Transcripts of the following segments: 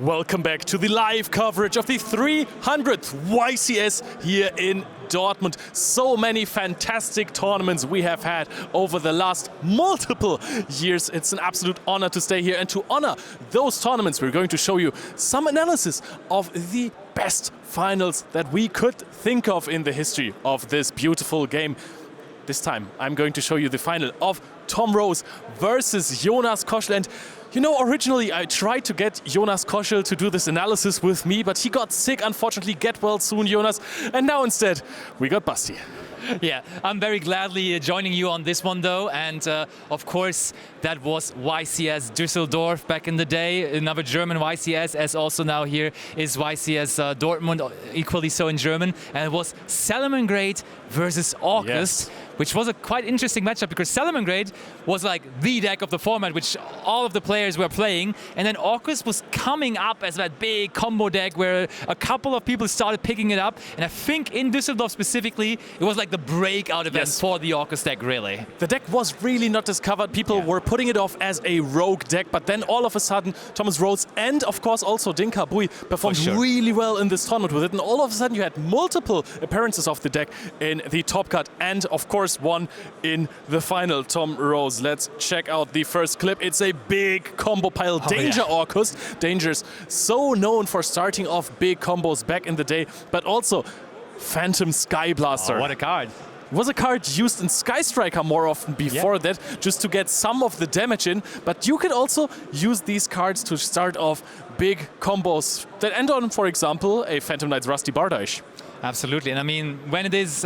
Welcome back to the live coverage of the 300th YCS here in Dortmund. So many fantastic tournaments we have had over the last multiple years. It's an absolute honor to stay here, and to honor those tournaments we're going to show you some analysis of the best finals that we could think of in the history of this beautiful game. This time I'm going to show you the final of Tom Rose versus Jonas Koschel. And you know, originally I tried to get Jonas Koschel to do this analysis with me, but he got sick, unfortunately. Get well soon, Jonas. And now instead, we got Basti. Yeah, I'm very gladly joining you on this one, though. And of course, that was YCS Düsseldorf back in the day, another German YCS, as also now here is YCS Dortmund, equally so in German. And it was Salamangreat versus Orcust, which was a quite interesting matchup because Salamangreat was like the deck of the format, which all of the players were playing. And then Orcust was coming up as that big combo deck where a couple of people started picking it up. And I think in Düsseldorf specifically, it was like the breakout event for the Orcust deck, really. The deck was really not discovered. People were putting it off as a rogue deck, but then all of a sudden, Thomas Rhodes and of course also Dinka Bui performed really well in this tournament with it. And all of a sudden you had multiple appearances of the deck in the top cut and of course one in the final. Tom Rose, let's check out the first clip. It's a big combo pile. Danger Orcust. Danger's so known for starting off big combos back in the day, but also Phantom Sky Blaster. Oh, what a card. It was a card used in Sky Striker more often before that, just to get some of the damage in. But you could also use these cards to start off big combos that end on, for example, a Phantom Knight's Rusty Bardash. Absolutely, and I mean, when it is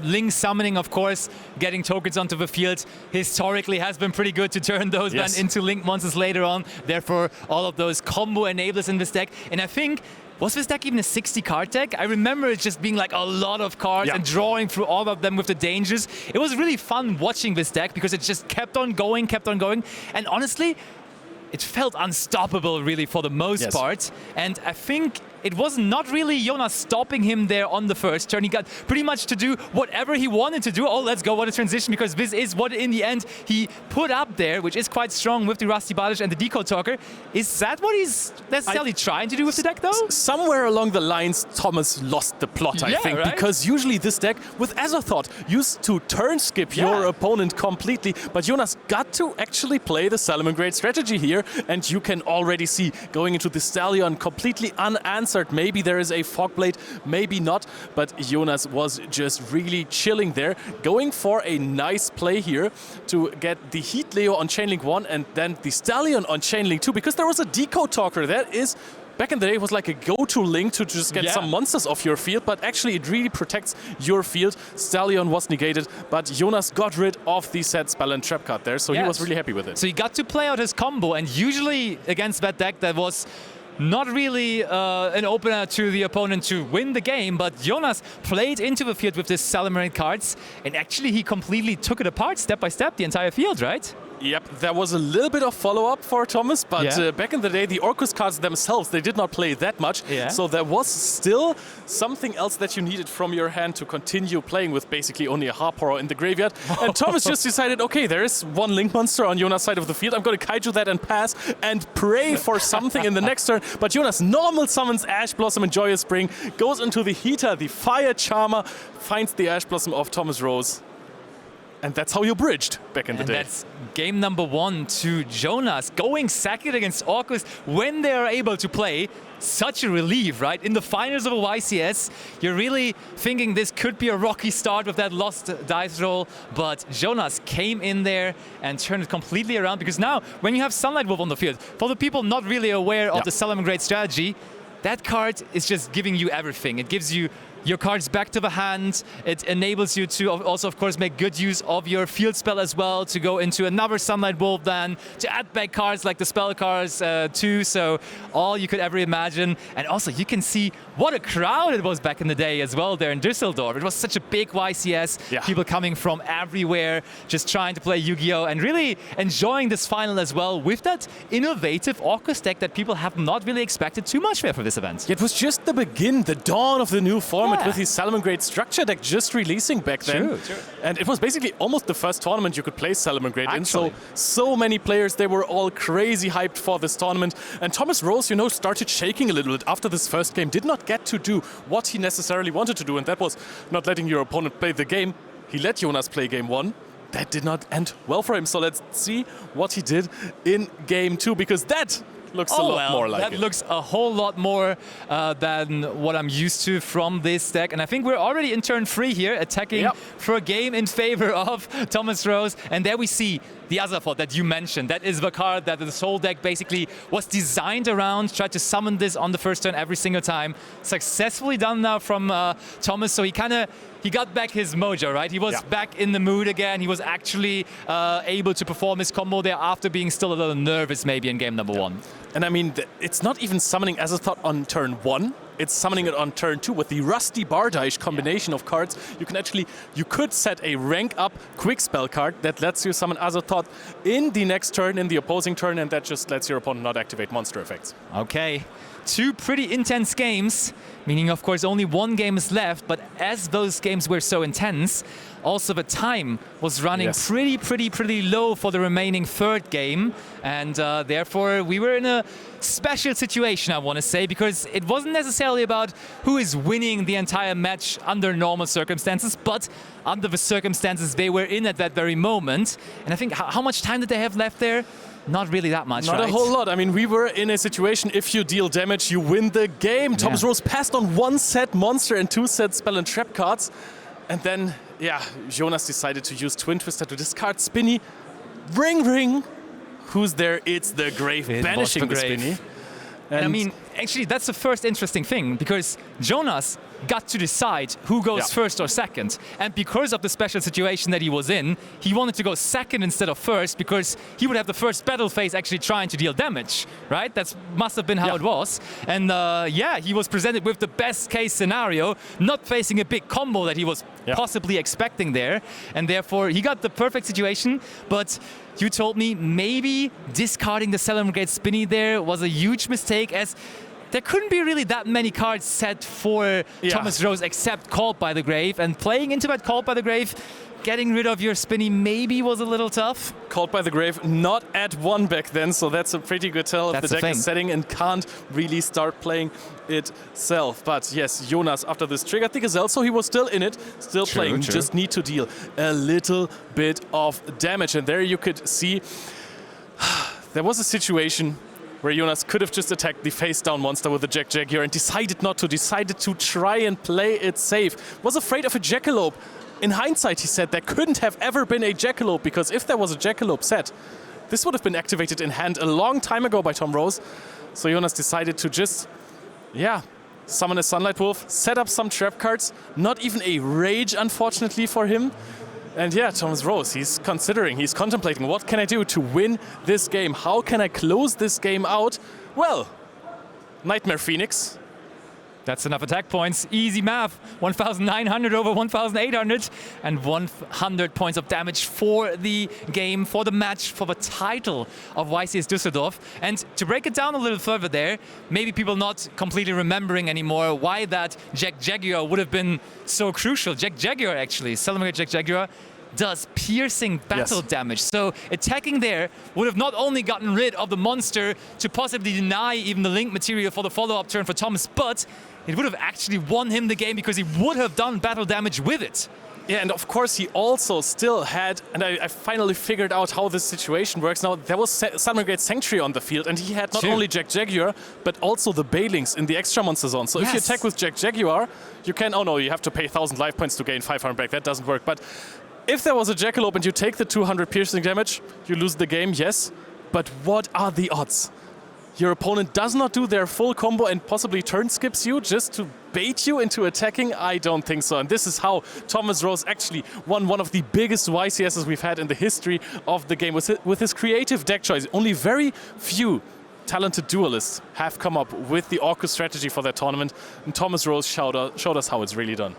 Link summoning, of course, getting tokens onto the field historically has been pretty good to turn those then into Link monsters later on. Therefore, all of those combo enablers in this deck. And I think, was this deck even a 60 card deck? I remember it just being like a lot of cards and drawing through all of them with the dangers. It was really fun watching this deck because it just kept on going. And honestly, it felt unstoppable really for the most part. And I think it was not really Jonas stopping him there on the first turn. He got pretty much to do whatever he wanted to do. Oh, let's go, what a transition, because this is what in the end he put up there, which is quite strong with the Rusty Bardash and the Decode Talker. Is that what he's necessarily trying to do with the deck, though? Somewhere along the lines, Thomas lost the plot, I think, because usually this deck with Azathoth used to turn skip your opponent completely, but Jonas got to actually play the Salamangreat strategy here, and you can already see going into the Stallion completely unanswered. Maybe there is a Fog Blade, maybe not, but Jonas was just really chilling there, going for a nice play here to get the Heat Leo on Chainlink 1 and then the Stallion on Chainlink 2, because there was a Decode Talker. That is, back in the day, it was like a go-to link to just get some monsters off your field, but actually it really protects your field. Stallion was negated, but Jonas got rid of the set spell and trap card there, so he was really happy with it. So he got to play out his combo, and usually against that deck that was not really an opener to the opponent to win the game, but Jonas played into the field with his Salamangreat cards, and actually he completely took it apart step by step, the entire field, right? Yep, there was a little bit of follow-up for Thomas, but back in the day, the Orcust cards themselves, they did not play that much. So there was still something else that you needed from your hand to continue playing with basically only a Harp Horror in the graveyard. And Thomas just decided, okay, there is one Link monster on Jonas' side of the field. I'm going to Kaiju that and pass and pray for something in the next turn. But Jonas normal summons Ash Blossom and Joyous Spring, goes into the Heater, the Fire Charmer, finds the Ash Blossom of Thomas Rose. And that's how you bridged back in the day. That's game number 1 to Jonas, going second against Orcust when they are able to play. Such a relief, right? In the finals of a YCS, you're really thinking this could be a rocky start with that lost dice roll, but Jonas came in there and turned it completely around, because now, when you have Sunlight Wolf on the field, for the people not really aware of the Salamangreat strategy, that card is just giving you everything. It gives you your cards back to the hand. It enables you to also, of course, make good use of your field spell as well, to go into another Sunlight Wolf then, to add back cards like the spell cards too, so all you could ever imagine. And also, you can see what a crowd it was back in the day as well there in Düsseldorf. It was such a big YCS, people coming from everywhere, just trying to play Yu-Gi-Oh! And really enjoying this final as well with that innovative Orcust deck that people have not really expected too much for this event. It was just the dawn of the new format. tournament with the Salamangreat structure deck just releasing back then. True. And it was basically almost the first tournament you could play Salamangreat in. So many players, they were all crazy hyped for this tournament. And Thomas Rose, you know, started shaking a little bit after this first game. Did not get to do what he necessarily wanted to do. And that was not letting your opponent play the game. He let Jonas play game 1. That did not end well for him. So let's see what he did in game 2, because that looks a lot more like that looks a whole lot more than what I'm used to from this deck. And I think we're already in turn 3 here, attacking for a game in favor of Thomas Rose. And there we see the Azathoth that you mentioned. That is the card that this whole deck basically was designed around, tried to summon this on the first turn every single time. Successfully done now from Thomas, so he got back his mojo, right? He was back in the mood again. He was actually able to perform his combo there after being still a little nervous maybe in game number 1. And I mean, it's not even summoning Azathoth on turn 1. It's summoning it on turn 2 with the Rusty Bardiche combination of cards. You could set a rank up quick spell card that lets you summon Azathoth in the next turn, in the opposing turn, and that just lets your opponent not activate monster effects. Okay. 2 pretty intense games, meaning of course only 1 game is left, but as those games were so intense, also the time was running pretty low for the remaining 3rd game, and therefore we were in a special situation, I want to say, because it wasn't necessarily about who is winning the entire match under normal circumstances, but under the circumstances they were in at that very moment. And I think, how much time did they have left there? Not really that much, Not right? a whole lot. I mean, we were in a situation, if you deal damage, you win the game. Thomas Rose passed on 1 set monster and 2 set spell and trap cards. And then, Jonas decided to use Twin Twister to discard Spinny. Ring. Who's there? It's the Grave, banishing the Spinny. And I mean, actually, that's the first interesting thing, because Jonas got to decide who goes first or second. And because of the special situation that he was in, he wanted to go second instead of first, because he would have the first battle phase actually trying to deal damage, right? That must have been how it was. And he was presented with the best case scenario, not facing a big combo that he was possibly expecting there. And therefore, he got the perfect situation. But you told me maybe discarding the Salamangreat Spinny there was a huge mistake, as there couldn't be really that many cards set for Thomas Rose except Called by the Grave, and playing into that Called by the Grave, getting rid of your Spinny maybe was a little tough. Called by the Grave, not at 1 back then, so that's a pretty good tell if the deck is setting and can't really start playing itself. But yes, Jonas, after this triggered the Gazelle, so he was still in it, still playing, just need to deal a little bit of damage. And there you could see there was a situation where Jonas could have just attacked the face-down monster with the Jaguar and decided not to, decided to try and play it safe. Was afraid of a Jackalope. In hindsight, he said there couldn't have ever been a Jackalope, because if there was a Jackalope set, this would have been activated in hand a long time ago by Tom Rose. So Jonas decided to just, summon a Sunlight Wolf, set up some trap cards, not even a Rage, unfortunately, for him. And Thomas Rose, he's contemplating, what can I do to win this game? How can I close this game out? Well, Nightmare Phoenix. That's enough attack points. Easy math. 1,900 over 1,800. And 100 points of damage for the game, for the match, for the title of YCS Düsseldorf. And to break it down a little further there, maybe people not completely remembering anymore why that Jaguar would have been so crucial. Jaguar, actually. Salamangreat Jaguar does piercing battle damage. So attacking there would have not only gotten rid of the monster to possibly deny even the link material for the follow-up turn for Thomas, but it would have actually won him the game, because he would have done battle damage with it. Yeah, and of course he also still had, and I finally figured out how this situation works now, there was Salamangreat Sanctuary on the field, and he had not only Jaguar, but also the Bailings in the extra monster zone. So if you attack with Jaguar, you can, you have to pay 1,000 life points to gain 500 back. That doesn't work. But if there was a Jackalope and you take the 200 piercing damage, you lose the game, yes. But what are the odds? Your opponent does not do their full combo and possibly turn skips you just to bait you into attacking? I don't think so. And this is how Thomas Rose actually won one of the biggest YCSs we've had in the history of the game with his creative deck choice. Only very few talented duelists have come up with the Orcust strategy for that tournament. And Thomas Rose showed us how it's really done.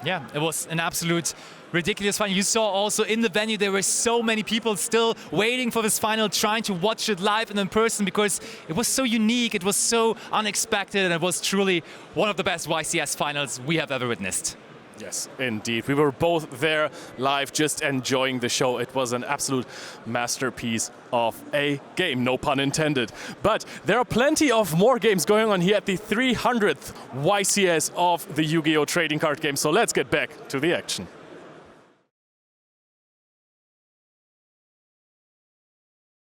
Yeah, it was an absolute ridiculous final. You saw also in the venue there were so many people still waiting for this final, trying to watch it live and in person because it was so unique, it was so unexpected, and it was truly one of the best YCS finals we have ever witnessed. Yes, indeed. We were both there live, just enjoying the show. It was an absolute masterpiece of a game, no pun intended. But there are plenty of more games going on here at the 300th YCS of the Yu-Gi-Oh! Trading Card Game. So let's get back to the action.